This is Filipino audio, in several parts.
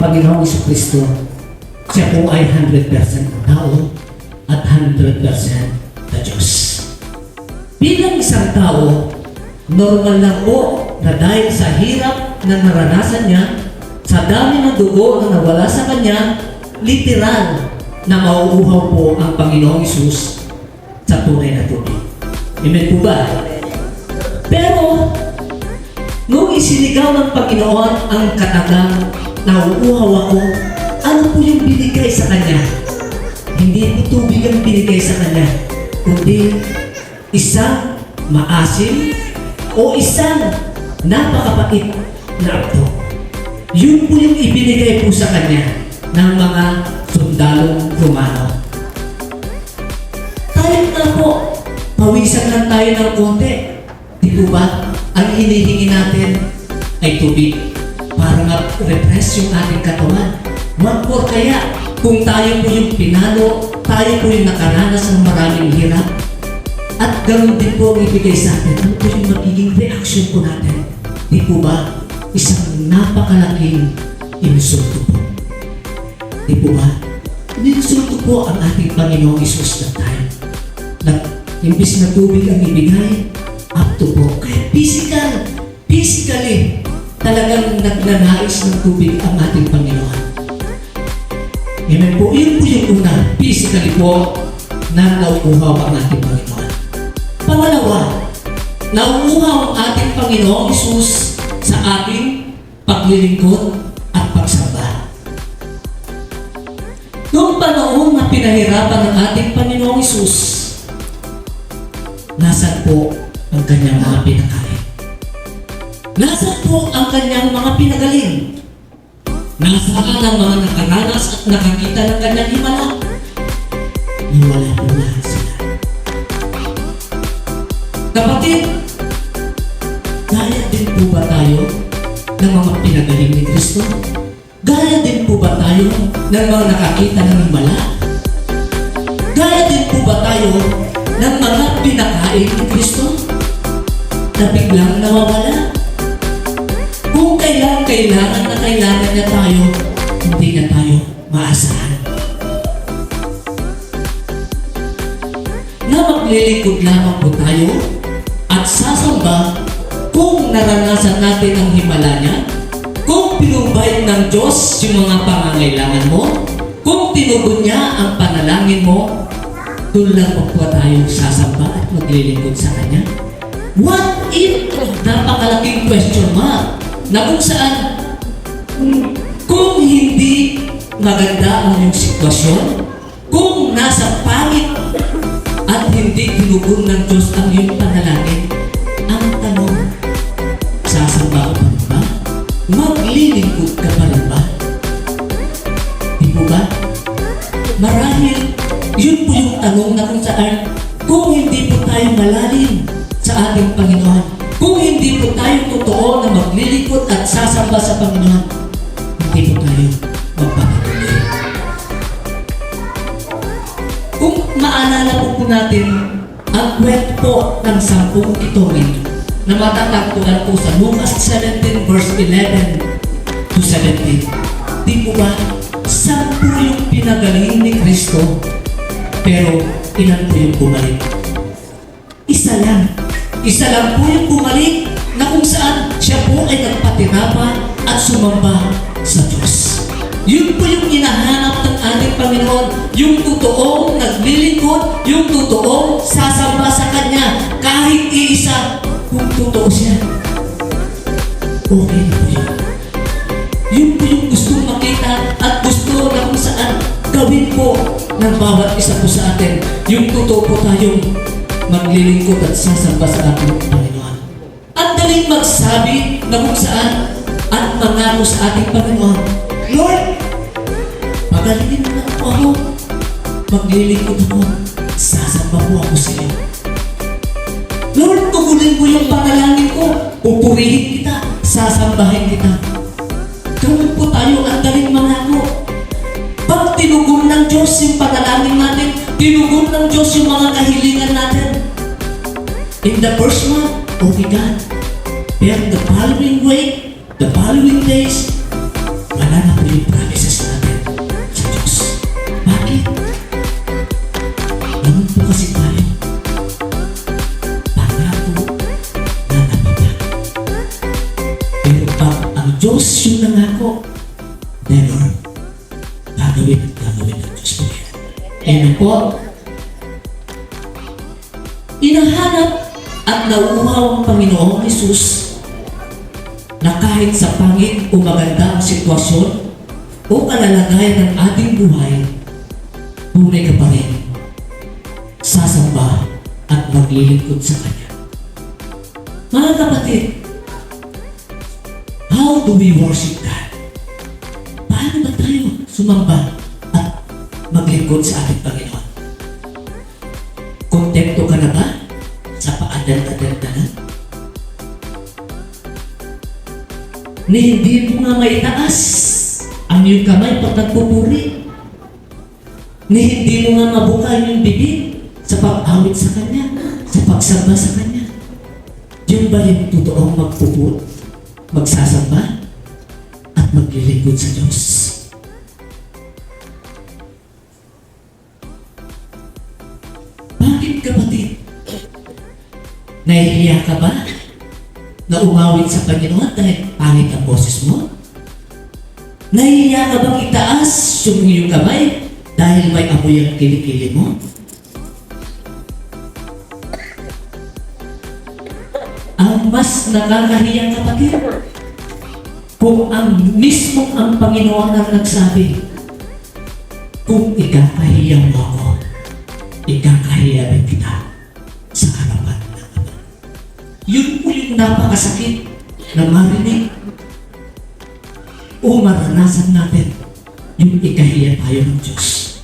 Panginoong Jesucristo, siya po ay 100% tao at 100% na Diyos. Bilang isang tao, normal lang po na dahil sa hirap na naranasan niya, sa dami ng dugo na nawala sa kanya, literal na mauuhaw po ang Panginoong Hesus sa tunay na tubig. Amen po ba? Pero, nung isinigaw ng Panginoon ang katagang nauuhaw ako, ano po yung binigay sa kanya? Hindi po tubig ang binigay sa kanya, kundi isang maasim o isang napakapait na abdo. Yun po yung ibinigay po sa kanya ng mga sundalong Romano. Tayo na po, pawisan lang tayo ng konti. Di po ba, ang hinihingi natin ay tubig para ma-refresh yung ating katawan. What for kaya kung tayo po yung pinalo, tayo po yung nakaranas ng maraming hirap, at ganoon din po ang ibigay sa atin, ano po yung magiging reaction po natin? Di po ba, isang napakalaking insulto po. Di po ba? Ininsulto po ang ating Panginoong Hesus na tayo. Na imbis na tubig ang ibigay, apto po. Kaya physically, talagang nagnanais ng tubig ang ating Panginoon. Amen po. Yun po yung una. Physically po, na nauuhaw ang ating Panginoon. Pangalawa, nauuhaw ang ating Panginoong Hesus sa ating paglilingkod at pagsamba. Noong panahon na pinahirapan ng ating Panginoong Hesus, nasaan po ang kanyang mga pinakain? Nasaan po ang kanyang mga pinagaling? Nasaan ang mga nakaranas at nakakita ng kanyang himala? Nawala po lahat sila. Kapatid, gaya din po ba tayo ng mga pinagaling ni Kristo? Gaya din po ba tayo ng mga nakakita ng himala? Gaya din po ba tayo ng mga pinakain ni Kristo na biglang nawawala? Kung kailangan niya tayo, hindi niya tayo maasahan. Na maglilingkod lamang po tayo at sasamba kung naranasan natin ang himala niya, kung pinubay ng Diyos yung mga pangangailangan mo, kung tinugon niya ang panalangin mo, doon lang po tayo sasamba at maglilingkod sa Kanya. What if, napakalaking question mark, na kung saan, kung hindi maganda ang iyong sitwasyon, kung nasa pangit at hindi tinugon ng Diyos ang iyong panalangin, ang tanong, sasamba ka pa rin ba? Maglilingkod ka pa rin ba? Di po ba? Marahil, yun po yung tanong na kung saan, kung hindi po tayo malalim sa ating Panginoon, kung hindi po tayo totoo na maglilingkod at sasamba sa Panginoon, hindi po tayo magpapatuloy. Kung maalala po natin ang kwento po ng 10 itongan na matatagpuan po sa Lucas 17 verse 11 to 17. Di po ba, 10 yung pinagaling ni Kristo, pero ilan po yung bumalik? Isa lang. Isa lang po yung bumalik na kung saan siya po ay nagpatirapan at sumamba sa Diyos. Yun po yung hinahanap ng ating Panginoon, yung totoong naglilingkod, yung totoong sasamba sa Kanya, kahit iisa, kung totoo siya. Okay na po yun. Yun po yung gustong makita at gusto na kung saan gawin po ng bawat isa po sa atin, yung totoo po tayong maglilingkod at sasamba sa ating Panginoon. At daling magsabi na kung saan at mangako sa ating Panginoon, Lord, pagalingin mo na po ako, maglilingkod ako, sasamba po ako sa iyo. Lord, tugulin mo yung panalangin ko, pupurihin kita, sasambahin kita. Gawin po tayo ang daling mangako. Pag tinugon ng Diyos yung panalangin natin, tinugon ng Diyos yung mga kahilingan natin. In the first month, okay God. Pero the following week, the following days, wala wala na po yung promises natin sa Diyos. Bakit? Ganun po kasi tayo. Pangako na nabitak. Pero pag ang Diyos yung nangako, never gagawin ng Diyos po yan. Amen po. Inahanap at nauuhaw ang Panginoong Hesus na kahit sa pangit o maganda ang sitwasyon o kalalagayan ng ating buhay, tunay ka pa rin sasamba at maglilingkod sa Kanya. Mga kapatid, how do we worship God? Paano ba tayo sumamba at maglingkod sa ating Panginoon? Kontento ka na ba sa paadal-adal na? Na hindi mo nga maitaas ang iyong kamay pag nagpupuri. Na hindi mo nga mabuka yung bibig sa pag-awit sa Kanya, sa pagsamba sa Kanya. Yung ba yung totoong magsasamba at maglilingkod sa Diyos? Bakit kapatid? Nahihiya ka ba na umawit sa Panginoon dahil pangit ang boses mo? Nahihiya ka bang itaas yung iyong kamay dahil may amoy ang kilikili mo? Ang mas nakakahiya kapatid, kung ang mismong ang Panginoon ang nagsabi, kung ikakahiya mo ako, ikakahiya rin kita sa harapan ng Ama. Yun po yung napakasakit na marinig o maranasan natin yung ikahiya tayo ng Diyos.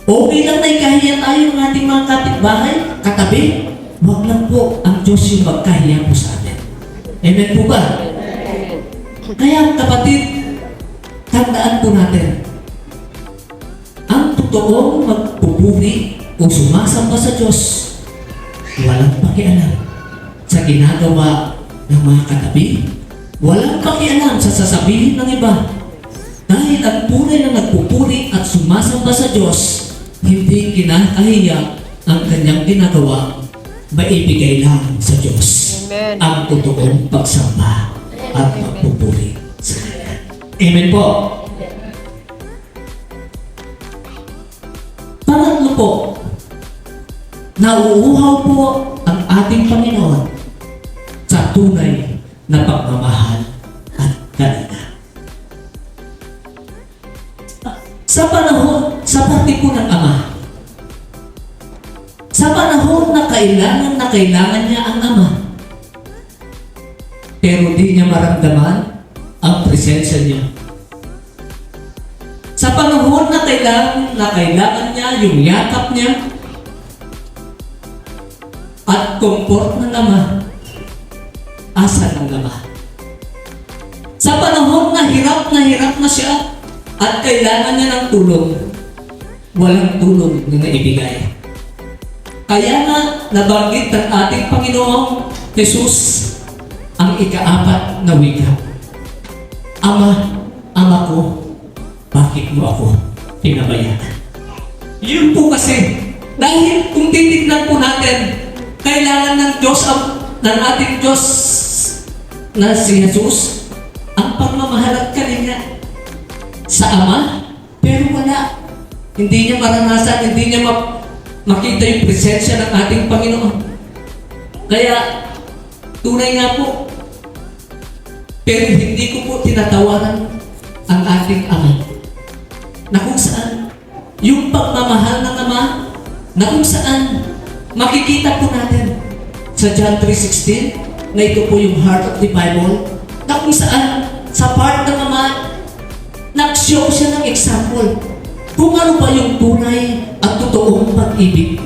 Okay lang na ikahiya tayo ng ating mga kapitbahay, katabi, huwag lang po ang Diyos yung magkahiya po sa atin. Amen po ba? Kaya kapatid, tandaan po natin, ang totoong magpupuri o sumasamba sa Diyos, walang pakialam sa ginagawa ng mga katabi, walang pakialam sa sasabihin ng iba. Dahil ang tunay na nagpupuri at sumasamba sa Diyos, hindi kinakahiya ang kanyang ginagawa, maibigay lang sa Diyos. Amen. Ang totoong pagsamba at magpupuri sa Kanya. Amen po. Pangatlo po, nauuhaw po ang ating Panginoon sa tunay na pagmamahal at galinga. Sa panahon, sa parte po ng Ama, sa panahon na kailangan niya ang Ama, pero di niya maramdaman ang presensya niya. Sa panahon na kailangan niya yung yakap niya at comfort ng Ama, asa ng Ama. Sa panahon na hirap na siya at kailangan niya ng tulong, walang tulong na naibigay. Kaya nga nabanggit ng ating Panginoong Jesus ang ika-4 na wika. Ama, Ama ko, bakit mo ako pinabayaan? Yun po kasi, dahil kung titignan po natin, kailangan ng Diyos, ng ating Diyos na si Jesus, ang pagmamahal at kalinga sa Ama, pero wala. Hindi niya maranasan, hindi niya makita yung presensya ng ating Panginoon. Kaya, tunay nga po, pero hindi ko po tinatawaran ang ating Ama. Na kung saan, yung pagmamahal ng Ama, na kung saan, makikita po natin sa John 3:16, na ito po yung heart of the Bible, na kung saan, sa part ng Ama, nag-show siya ng example kung ano ba yung tunay at totoong pag-ibig.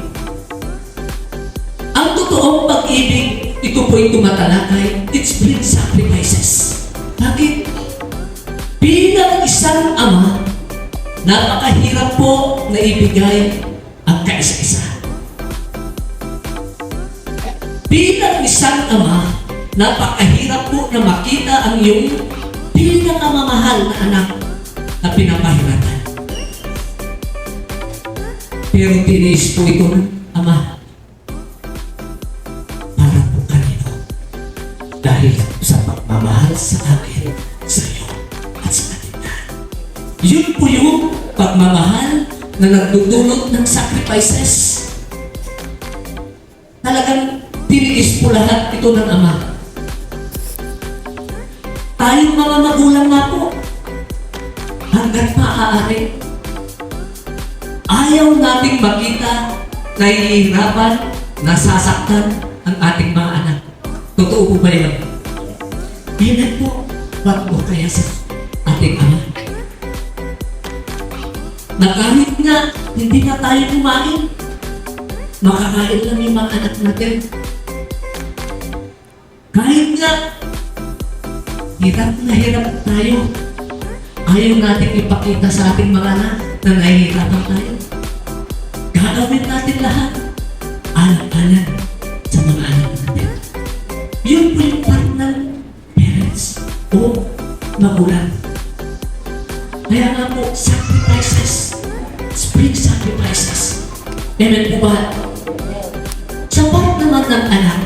Ang totoong pag-ibig, ito po yung tumatalakay, it brings sacrifices. Bakit? Bilang isang Ama, napakahirap po na ibigay ang kaisa-isa. Bilang isang Ama, napakahirap po na makita ang iyong pinakamamahal na anak na pinapahiratan. Pero tiniis po ito ng Ama para po kanino. Dahil sa pagmamahal sa akin, sa iyo, at sa kanila. Yun po yung pagmamahal na nagdudulot ng sacrifices. Talagang tiniis po lahat ito ng Ama. Tayong mga magulang nga po, hanggat maaari, ayaw nating makita nahihirapan, nasasaktan ang ating mga anak. Totoo po ba yun? Yan po, wag po kaya sa ating Ama. Na kahit nga hindi na tayo kumain, makakain lang yung mga anak natin. Kahit nga hirap na hirap tayo, ayaw natin ipakita sa ating mga anak na nahihirapan tayo. Gagawin natin lahat alang-alang sa mga anak natin. Yun po yung part ng parents o magulang. Kaya nga po, sacrifices, spring sacrifices. Amen po ba? Sa part naman ng anak,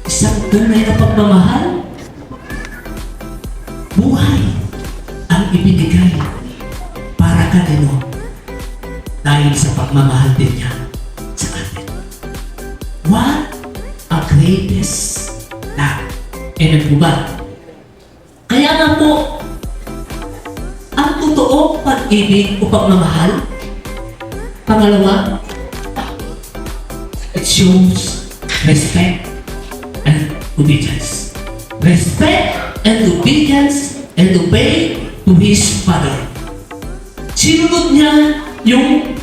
isang tunay na pagmamahal, buhay ang ibinigay para kanino dahil sa pagmamahal din niya sa atin. What a greatest love. Amen po ba? Kaya nga po, ang totoo pag-ibig o pagmamahal, pangalawa, it shows respect and obedience. Respect and obedience and obey to his Father. Sinunod niya yung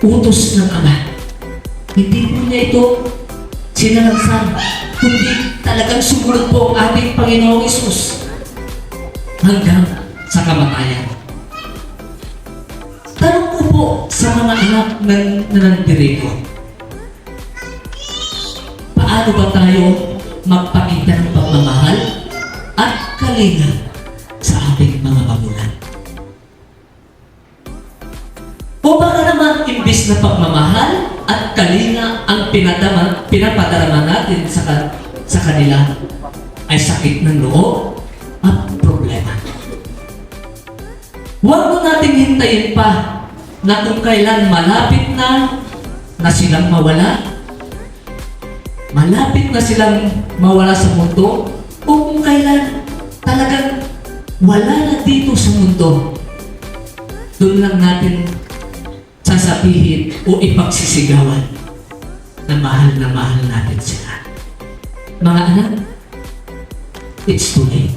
utos ng Ama. Hindi po niya ito sinalagsan, kundi talagang sumunod po ang ating Panginoong Hesus hanggang sa kamatayan. Tanong ko po sa mga anak ng nanandireko, paano ba tayo magpakita ng pagmamahal at kalinga sa ating mga magulang? O baka naman imbis na pagmamahal at kalinga ang pinapadarama natin sa kanila ay sakit ng loob at problema. Huwag mo nating hintayin pa na kung kailan malapit na silang mawala, malapit na silang mawala sa mundo, o kung kailan talagang wala na dito sa mundo, doon lang natin sasabihin o ipagsisigawan na mahal natin sila. Mga anak, it's too late.